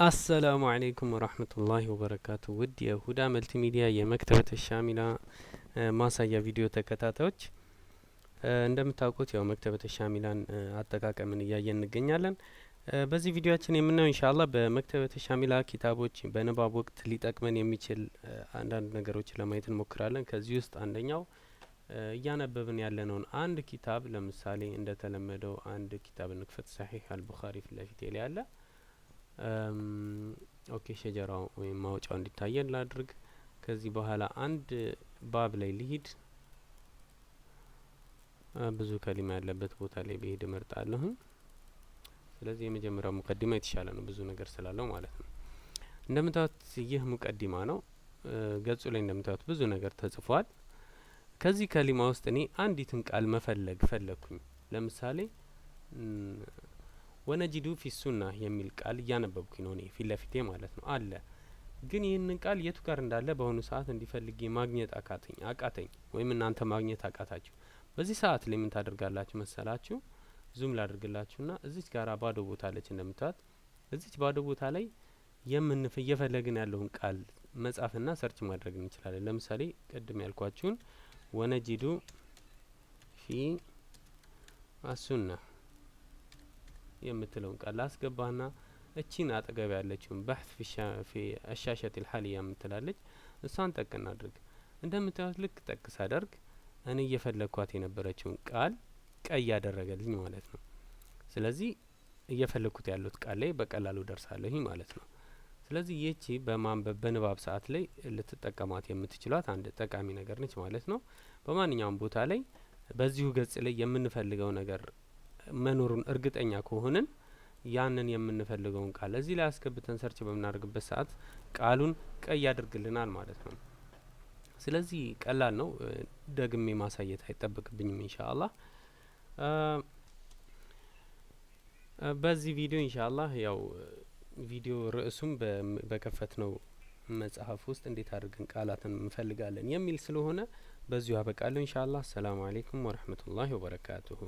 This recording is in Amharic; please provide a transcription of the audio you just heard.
አሰላሙ አለይኩም ወራህመቱላሂ ወበረካቱ። ውድ የሁዳ መልቲ ሚዲያ የመክተበተ ሻሚላ ማሳያ ቪዲዮ ተከታታዮች እንደምታውቁት ያው መክተበተ ሻሚላን አጠቃቀምን እያየን እንገኛለን። በዚህ ቪዲዮአችን የምናየው ኢንሻአላህ በመክተበተ ሻሚላ ኪታቦች በንባብ ወቅት ሊጠቅመን የሚችል አንዳንድ ነገሮችን ለማየት እንሞክራለን። ከዚህ ውስጥ አንደኛው እያነበብን ያለነውን አንድ ኪታብ ለምሳሌ እንደተለመደው አንድ ኪታብ እንክፈት። ሰሒህ አልቡኻሪ ፊት ለፊቴ ላይ አለ። ኦኬ ሸጀራው ወይም ማውጫው እንዲታየን ላድርግ። ከዚህ በኋላ አንድ ባብ ላይ ልሂድ። ብዙ ከሊማ ያለበት ቦታ ላይ ብሄድ እመርጣለሁ። ስለዚህ የመጀመሪያው ሙቀዲማ የተሻለ ነው፣ ብዙ ነገር ስላለው ማለት ነው። እንደምታዩት ይህ ሙቀዲማ ነው። ገጹ ላይ እንደምታዩት ብዙ ነገር ተጽፏል። ከዚህ ከሊማ ውስጥ እኔ አንዲትን ቃል መፈለግ ፈለግኩኝ። ለምሳሌ ወነጂዱ ፊ ሱና የሚል ቃል እያነበብኩኝ ነው እኔ ፊት ለፊቴ ማለት ነው አለ። ግን ይህንን ቃል የቱ ጋር እንዳለ በአሁኑ ሰዓት እንዲፈልጌ ማግኘት አቃተኝ ወይም እናንተ ማግኘት አቃታችሁ። በዚህ ሰዓት ላይ ምን ታደርጋላችሁ መሰላችሁ? ዙም ላድርግላችሁና እዚች ጋር ባዶ ቦታ አለች እንደምታዩት። እዚች ባዶ ቦታ ላይ እየፈለግን ያለውን ቃል መጻፍና ሰርች ማድረግ እንችላለን። ለምሳሌ ቅድም ያልኳችሁን ወነጂዱ ፊ አሱና የምትለውን ቃል ላስገባና እቺን አጠገብ ያለችውን በህት ፊ አሻሸት الحالية የምትላለች እሷን ጠቅ እናድርግ። እንደምታዩት ልክ ጠቅ ሳደርግ እኔ እየፈለግኳት የነበረችውን ቃል ቀይ ያደረገልኝ ማለት ነው። ስለዚህ እየፈለግኩት ያሉት ቃል ላይ በቀላሉ ደርሳለሁ ማለት ነው። ስለዚህ ይህቺ በማንበብ በንባብ ሰዓት ላይ ልትጠቀሟት የምትችሏት አንድ ጠቃሚ ነገር ነች ማለት ነው። በማንኛውም ቦታ ላይ በዚሁ ገጽ ላይ የምንፈልገው ነገር መኖሩን እርግጠኛ ከሆንን ያንን የምንፈልገውን ቃል እዚህ ላይ አስገብተን ሰርች በምናደርግበት ሰዓት ቃሉን ቀይ ያደርግልናል ማለት ነው። ስለዚህ ቀላል ነው፣ ደግሜ ማሳየት አይጠበቅብኝም ኢንሻአላህ። በዚህ ቪዲዮ ኢንሻአላህ ያው ቪዲዮ ርዕሱም በከፈት ነው መጽሐፍ ውስጥ እንዴት አድርገን ቃላትን እንፈልጋለን የሚል ስለሆነ በዚሁ አበቃለሁ ኢንሻአላህ። ሰላም አለይኩም ወራህመቱላሂ ወበረካቱሁ።